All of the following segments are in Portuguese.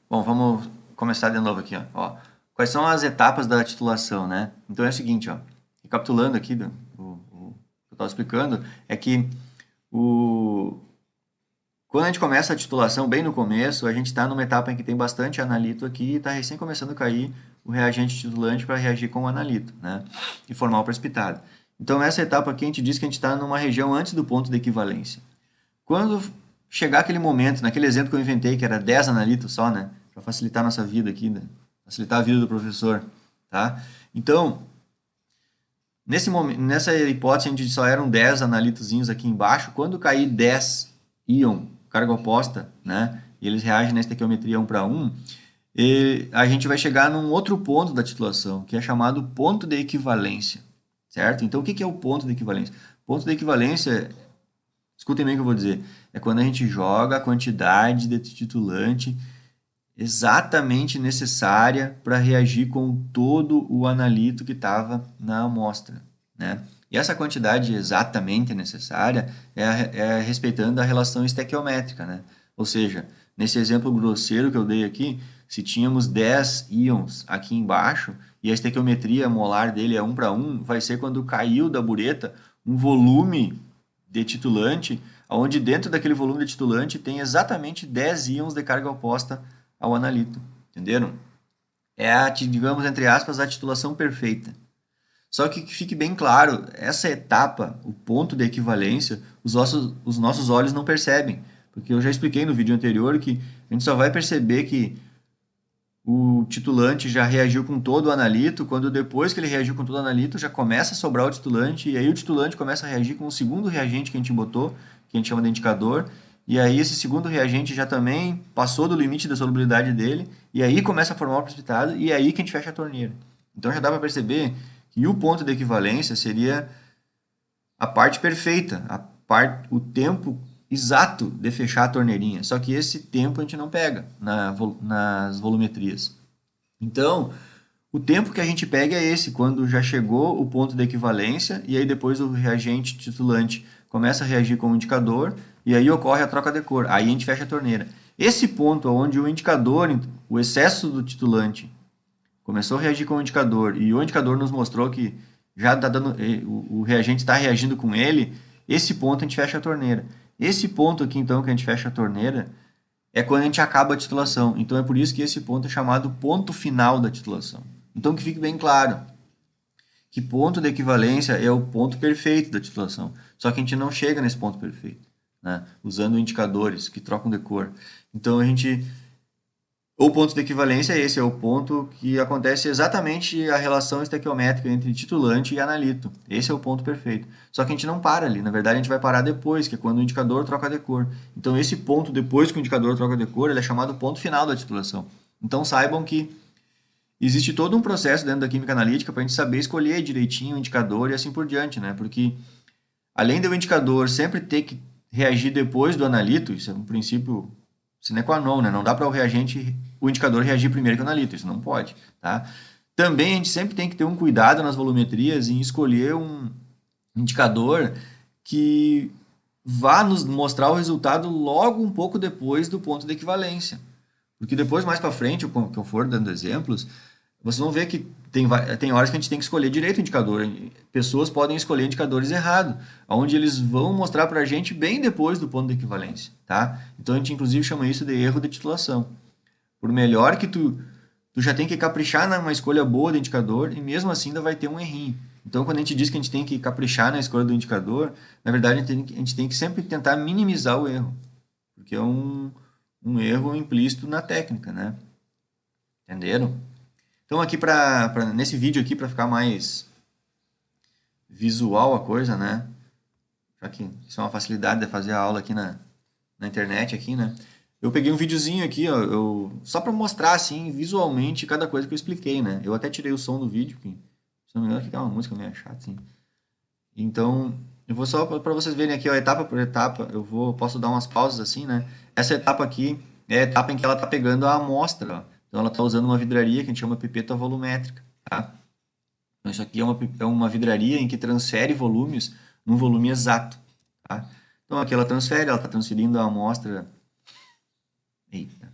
Bom, vamos começar de novo aqui, ó. Quais são as etapas da titulação, né? Então é o seguinte, ó. Recapitulando aqui, o que eu estava explicando, é que o, quando a gente começa a titulação, bem no começo, a gente está numa etapa em que tem bastante analito aqui e está recém começando a cair o reagente titulante para reagir com o analito, né? E formar o precipitado. Então, nessa etapa aqui, a gente diz que a gente está numa região antes do ponto de equivalência. Quando chegar aquele momento, naquele exemplo que eu inventei, que era 10 analitos só, né? Para facilitar a nossa vida aqui, né? Facilitar a vida do professor, tá? Então, nesse momento, nessa hipótese, a gente só eram 10 analitozinhos aqui embaixo. Quando cair 10 íon, carga oposta, né? E eles reagem na estequiometria 1 para 1, a gente vai chegar num outro ponto da titulação, que é chamado ponto de equivalência, certo? Então, o que é o ponto de equivalência? Ponto de equivalência, escutem bem o que eu vou dizer, é quando a gente joga a quantidade de titulante exatamente necessária para reagir com todo o analito que estava na amostra, né? E essa quantidade exatamente necessária é respeitando a relação estequiométrica, né? Ou seja, nesse exemplo grosseiro que eu dei aqui, se tínhamos 10 íons aqui embaixo e a estequiometria molar dele é 1 para 1, vai ser quando caiu da bureta um volume de titulante, onde dentro daquele volume de titulante tem exatamente 10 íons de carga oposta ao analito. Entenderam? É a, digamos, entre aspas, a titulação perfeita. Só que fique bem claro, essa etapa, o ponto de equivalência, os nossos olhos não percebem. Porque eu já expliquei no vídeo anterior que a gente só vai perceber que o titulante já reagiu com todo o analito, quando depois que ele reagiu com todo o analito, já começa a sobrar o titulante, e aí o titulante começa a reagir com o segundo reagente que a gente botou, que a gente chama de indicador, e aí esse segundo reagente já também passou do limite da solubilidade dele, e aí começa a formar o precipitado, e é aí que a gente fecha a torneira. Então já dá para perceber que o ponto de equivalência seria a parte perfeita, o tempo exato de fechar a torneirinha. Só que esse tempo a gente não pega nas volumetrias. Então, o tempo que a gente pega é esse, quando já chegou o ponto de equivalência, e aí depois o reagente titulante começa a reagir com o indicador, e aí ocorre a troca de cor. Aí a gente fecha a torneira. Esse ponto onde o indicador, o excesso do titulante, começou a reagir com o indicador, e o indicador nos mostrou que já tá dando, o reagente está reagindo com ele, esse ponto a gente fecha a torneira. Esse ponto aqui, então, que a gente fecha a torneira, é quando a gente acaba a titulação. Então é por isso que esse ponto é chamado ponto final da titulação. Então que fique bem claro que ponto de equivalência é o ponto perfeito da titulação. Só que a gente não chega nesse ponto perfeito, né? Usando indicadores que trocam de cor. Então a gente o ponto de equivalência, esse é o ponto que acontece exatamente a relação estequiométrica entre titulante e analito. Esse é o ponto perfeito. Só que a gente não para ali. Na verdade, a gente vai parar depois, que é quando o indicador troca de cor. Então, esse ponto, depois que o indicador troca de cor, ele é chamado ponto final da titulação. Então, saibam que existe todo um processo dentro da química analítica para a gente saber escolher direitinho o indicador e assim por diante, né? Porque, além do indicador sempre ter que reagir depois do analito, isso é um princípio sine qua non, né? Não dá para o indicador reagir primeiro que o analito, isso não pode, tá? Também a gente sempre tem que ter um cuidado nas volumetrias em escolher um indicador que vá nos mostrar o resultado logo um pouco depois do ponto de equivalência. Porque depois, mais para frente, que eu for dando exemplos, vocês vão ver que tem horas que a gente tem que escolher direito o indicador. Pessoas podem escolher indicadores errados, onde eles vão mostrar para a gente bem depois do ponto de equivalência, tá? Então a gente inclusive chama isso de erro de titulação. Por melhor que tu já tem que caprichar numa escolha boa do indicador e mesmo assim ainda vai ter um errinho. Então quando a gente diz que a gente tem que caprichar na escolha do indicador, na verdade a gente tem que sempre tentar minimizar o erro, porque é um erro implícito na técnica, né? Entenderam? Então aqui nesse vídeo aqui para ficar mais visual a coisa, né? Já que isso é uma facilidade de fazer a aula aqui na internet aqui, né? Eu peguei um videozinho aqui, ó, só para mostrar assim visualmente cada coisa que eu expliquei, né? Eu até tirei o som do vídeo, que se não me engano aqui é uma música meio chata, assim. Então, eu vou só para vocês verem aqui, ó, etapa por etapa, posso dar umas pausas assim, né? Essa etapa aqui é a etapa em que ela está pegando a amostra, ó. Então ela está usando uma vidraria que a gente chama pipeta volumétrica, tá? Então isso aqui é uma vidraria em que transfere volumes num volume exato, tá? Então aqui ela está transferindo a amostra. Eita.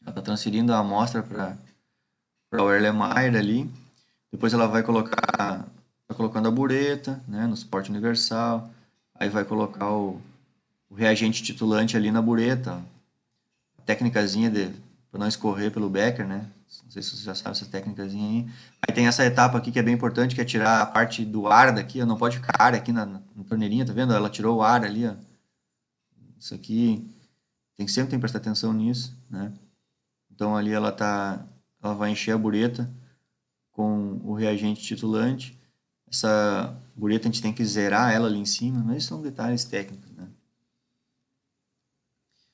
Ela transferindo a amostra para o Erlenmeyer ali. Depois ela vai colocando a bureta, né, no suporte universal. Aí vai colocar o reagente titulante ali na bureta. A técnicazinha para não escorrer pelo becker, né? Não sei se você já sabe essa técnicazinha aí. Aí tem essa etapa aqui que é bem importante, que é tirar a parte do ar daqui. Ó, não pode ficar ar aqui na torneirinha, tá vendo? Ela tirou o ar ali, ó. Isso aqui sempre tem que prestar atenção nisso, né? Então ali ela vai encher a bureta com o reagente titulante. Essa bureta a gente tem que zerar ela ali em cima, mas são detalhes técnicos, né?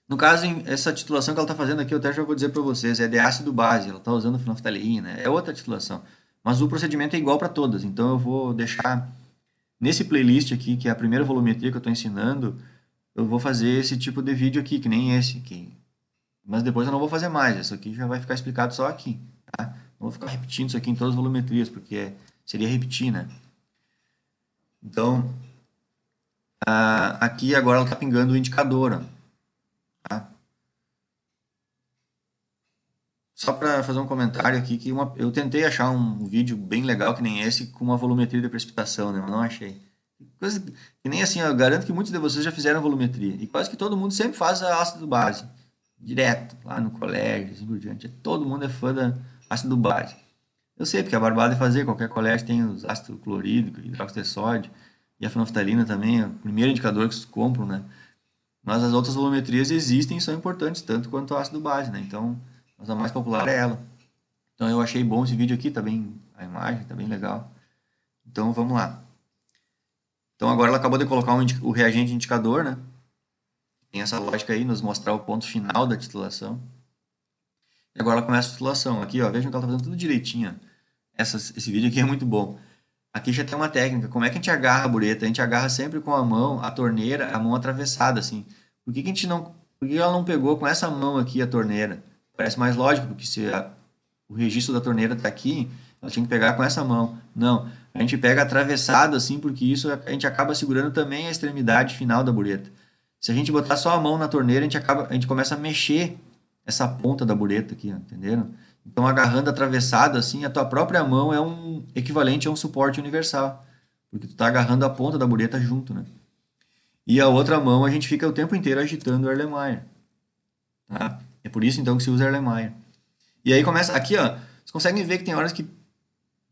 No caso, essa titulação que ela está fazendo aqui, eu até já vou dizer para vocês, é de ácido base, ela está usando fenolftaleína, é outra titulação. Mas o procedimento é igual para todas, então eu vou deixar nesse playlist aqui, que é a primeira volumetria que eu estou ensinando, eu vou fazer esse tipo de vídeo aqui, que nem esse aqui. Mas depois eu não vou fazer mais, isso aqui já vai ficar explicado só aqui, tá? Não vou ficar repetindo isso aqui em todas as volumetrias, porque seria repetir, né? Então, aqui agora ela está pingando o indicador, ó, tá? Só para fazer um comentário aqui, que eu tentei achar um vídeo bem legal que nem esse, com uma volumetria de precipitação, né? Mas não achei. Coisa que nem assim, eu garanto que muitos de vocês já fizeram volumetria. E quase que todo mundo sempre faz a ácido base. Direto, lá no colégio, assim por diante. Todo mundo é fã da ácido base. Eu sei, porque é barbado de fazer. Qualquer colégio tem os ácido clorídrico, hidróxido de sódio. E a fenolftalina também é o primeiro indicador que vocês compram, né? Mas as outras volumetrias existem e são importantes, tanto quanto o ácido base, né? Então, mas a mais popular é ela. Então eu achei bom esse vídeo aqui, tá bem, a imagem tá bem legal. Então vamos lá. Então agora ela acabou de colocar o reagente indicador, né? Tem essa lógica aí, nos mostrar o ponto final da titulação. E agora ela começa a titulação. Aqui, ó, vejam que ela tá fazendo tudo direitinho. Esse vídeo aqui é muito bom. Aqui já tem uma técnica. Como é que a gente agarra a bureta? A gente agarra sempre com a mão, a torneira, a mão atravessada, assim. Por que ela não pegou com essa mão aqui a torneira? Parece mais lógico, porque se o registro da torneira está aqui, ela tinha que pegar com essa mão. Não, a gente pega atravessado assim, porque isso a gente acaba segurando também a extremidade final da bureta. Se a gente botar só a mão na torneira, a gente começa a mexer essa ponta da bureta aqui, ó, entenderam? Então, agarrando atravessado assim, a tua própria mão é um equivalente a um suporte universal, porque tu está agarrando a ponta da bureta junto, né? E a outra mão a gente fica o tempo inteiro agitando o Erlenmeyer, tá? É por isso então que se usa Erlenmeyer. E aí começa aqui, ó, vocês conseguem ver que tem horas que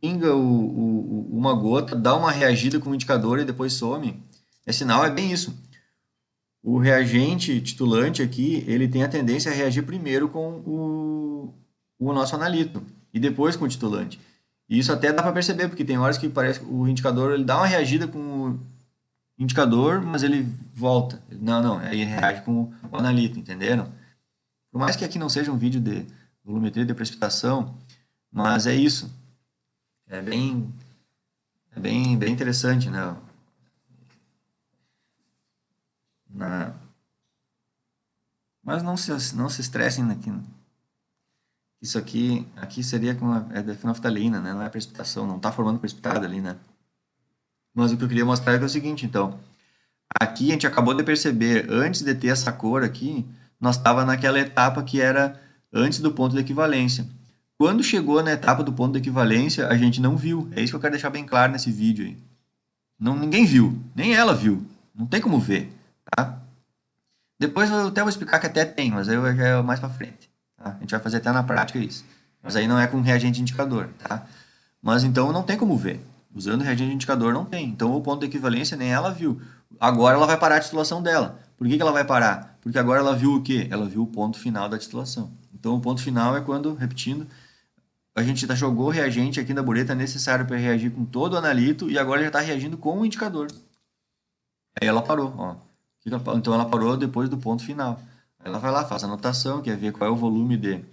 pinga uma gota, dá uma reagida com o indicador e depois some. É sinal, é bem isso. O reagente titulante aqui, ele tem a tendência a reagir primeiro com o nosso analito e depois com o titulante. E isso até dá para perceber, porque tem horas que parece que o indicador ele dá uma reagida com o indicador, mas ele volta. Não, aí reage com o analito, entenderam? Por mais que aqui não seja um vídeo de volumetria de precipitação, mas é isso. É bem interessante, né? Mas não se estressem aqui. Isso aqui seria é da fenolftaleína, né? Não é precipitação, não está formando precipitado ali, né? Mas o que eu queria mostrar é o seguinte, então. Aqui a gente acabou de perceber, antes de ter essa cor aqui, nós estava naquela etapa que era antes do ponto de equivalência. Quando chegou na etapa do ponto de equivalência, a gente não viu. É isso que eu quero deixar bem claro nesse vídeo aí. Ninguém viu, nem ela viu. Não tem como ver, tá? Depois eu até vou explicar que até tem, mas aí já é mais para frente. Tá? A gente vai fazer até na prática isso. Mas aí não é com reagente indicador, tá? Mas então não tem como ver. Usando reagente indicador não tem. Então o ponto de equivalência nem ela viu. Agora ela vai parar a titulação dela. Por que ela vai parar? Porque agora ela viu o quê? Ela viu o ponto final da titulação. Então o ponto final é quando, repetindo, a gente já jogou o reagente aqui na bureta necessário para reagir com todo o analito e agora já está reagindo com o indicador. Aí ela parou, ó. Então ela parou depois do ponto final. Ela vai lá, faz a anotação, quer ver qual é o volume de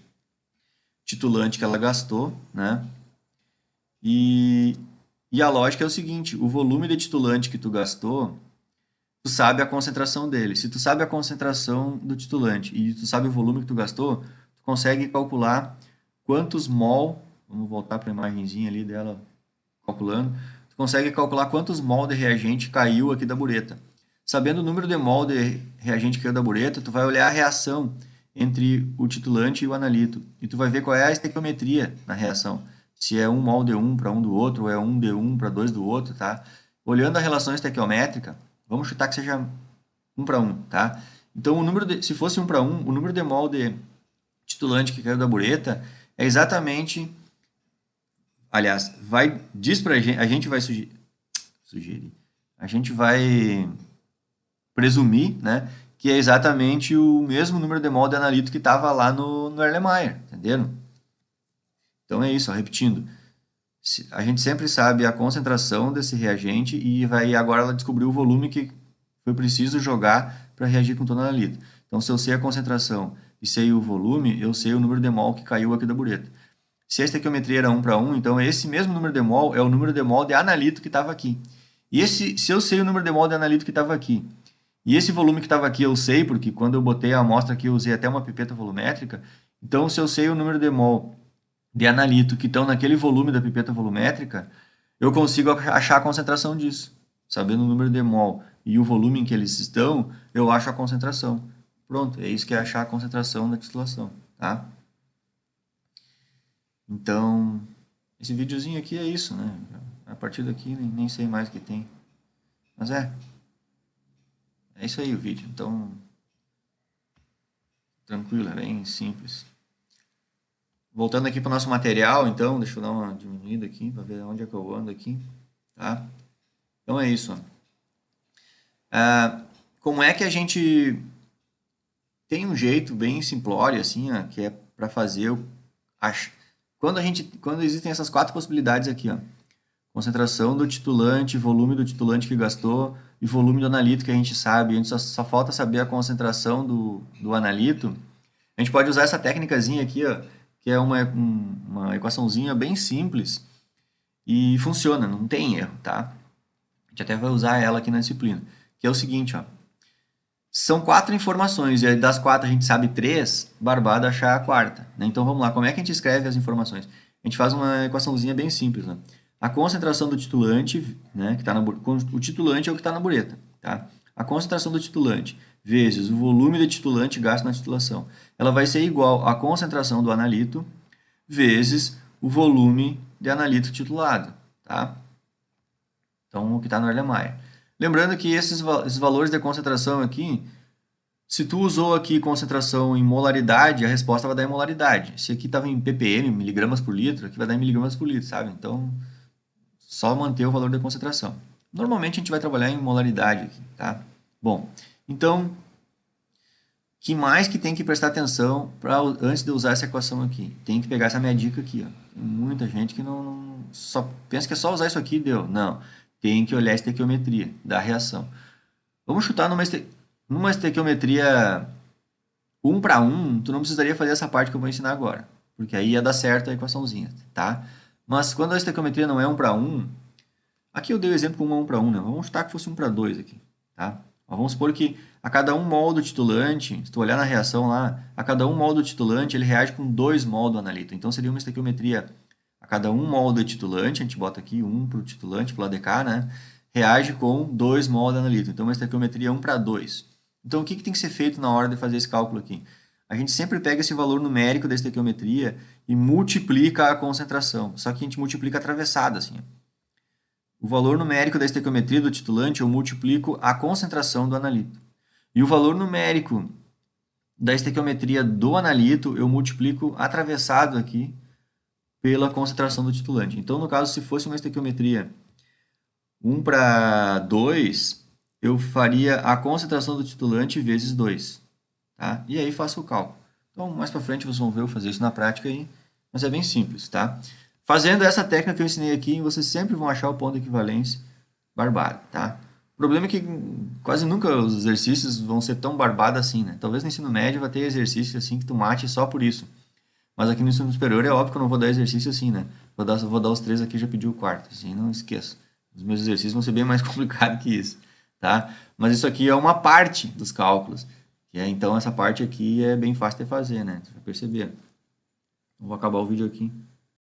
titulante que ela gastou, né? E a lógica é o seguinte, o volume de titulante que tu gastou, tu sabe a concentração dele. Se tu sabe a concentração do titulante e tu sabe o volume que tu gastou, tu consegue calcular quantos mol, vamos voltar para a imagenzinha ali dela calculando, tu consegue calcular quantos mol de reagente caiu aqui da bureta. Sabendo o número de mol de reagente que caiu da bureta, tu vai olhar a reação entre o titulante e o analito. E tu vai ver qual é a estequiometria na reação. Se é 1 mol de um para um do outro, ou é 1 de um para 2 do outro, tá? Olhando a relação estequiométrica, vamos chutar que seja 1 para 1, tá? Então, se fosse 1 para 1, o número de mol de titulante que caiu da bureta é exatamente... Aliás, diz pra gente, a gente vai sugerir, a gente vai presumir, né, que é exatamente o mesmo número de mol de analito que estava lá no Erlenmeyer, entenderam? Então é isso, ó, repetindo. A gente sempre sabe a concentração desse reagente e agora ela descobriu o volume que foi preciso jogar para reagir com todo analito. Então, se eu sei a concentração e sei o volume, eu sei o número de mol que caiu aqui da bureta. Se a estequiometria era 1 para 1, então esse mesmo número de mol é o número de mol de analito que estava aqui. E se eu sei o número de mol de analito que estava aqui, e esse volume que estava aqui eu sei, porque quando eu botei a amostra aqui eu usei até uma pipeta volumétrica, então se eu sei o número de mol de analito que estão naquele volume da pipeta volumétrica, eu consigo achar a concentração disso. Sabendo o número de mol e o volume em que eles estão, eu acho a concentração. Pronto, é isso que é achar a concentração da destilação, tá? Então, esse videozinho aqui é isso, né? A partir daqui nem sei mais o que tem. Mas é isso aí o vídeo. Então, tranquilo, é bem simples. Voltando aqui para o nosso material, então, deixa eu dar uma diminuída aqui para ver onde é que eu ando aqui, tá? Então é isso, ó. Como é que a gente tem um jeito bem simplório, assim, ó, que é para fazer quando existem essas 4 possibilidades aqui, ó, concentração do titulante, volume do titulante que gastou e volume do analito que a gente sabe, a gente só falta saber a concentração do analito, a gente pode usar essa técnicazinha aqui, ó, que é uma equaçãozinha bem simples e funciona, não tem erro, tá? A gente até vai usar ela aqui na disciplina, que é o seguinte, ó, são 4 informações, e das 4 a gente sabe 3, barbado achar a quarta, né? Então vamos lá, como é que a gente escreve as informações? A gente faz uma equaçãozinha bem simples, né? A concentração do titulante, né, que tá o titulante é o que está na bureta, tá? A concentração do titulante vezes o volume de titulante gasto na titulação, ela vai ser igual à concentração do analito vezes o volume de analito titulado, tá? Então, o que está no Erlenmeyer. Lembrando que esses valores de concentração aqui, se tu usou aqui concentração em molaridade, a resposta vai dar em molaridade. Se aqui estava em ppm, miligramas por litro, aqui vai dar em miligramas por litro, sabe? Então, só manter o valor da concentração. Normalmente a gente vai trabalhar em molaridade aqui, tá? Bom, então, que mais que tem que prestar atenção antes de usar essa equação aqui? Tem que pegar essa minha dica aqui, ó. Tem muita gente que só pensa que é só usar isso aqui e deu. Não, tem que olhar a estequiometria da reação. Vamos chutar numa estequiometria 1 para 1, tu não precisaria fazer essa parte que eu vou ensinar agora, porque aí ia dar certo a equaçãozinha, tá? Mas quando a estequiometria não é 1 para 1, aqui eu dei o exemplo com 1 para 1, né? Vamos chutar que fosse 1 para 2 aqui, tá? Mas vamos supor que a cada 1 mol do titulante, se tu olhar na reação lá, a cada 1 mol do titulante ele reage com 2 mol do analito. Então seria uma estequiometria a cada 1 mol do titulante, a gente bota aqui 1 para o titulante, para o lado de cá, né? Reage com 2 mol do analito. Então uma estequiometria 1 para 2. Então o que tem que ser feito na hora de fazer esse cálculo aqui? A gente sempre pega esse valor numérico da estequiometria e multiplica a concentração. Só que a gente multiplica atravessado, assim, ó. O valor numérico da estequiometria do titulante eu multiplico a concentração do analito. E o valor numérico da estequiometria do analito eu multiplico atravessado aqui pela concentração do titulante. Então, no caso, se fosse uma estequiometria 1 para 2, eu faria a concentração do titulante vezes 2. Tá? E aí faço o cálculo. Então, mais para frente vocês vão ver eu fazer isso na prática aí, mas é bem simples, tá? Fazendo essa técnica que eu ensinei aqui, vocês sempre vão achar o ponto de equivalência barbado, tá? O problema é que quase nunca os exercícios vão ser tão barbados assim, né? Talvez no ensino médio vai ter exercício assim que tu mate só por isso. Mas aqui no ensino superior é óbvio que eu não vou dar exercício assim, né? Vou dar os 3 aqui, já pedi o quarto, assim, não esqueça. Os meus exercícios vão ser bem mais complicados que isso, tá? Mas isso aqui é uma parte dos cálculos. Então essa parte aqui é bem fácil de fazer, né? Você vai perceber. Vou acabar o vídeo aqui.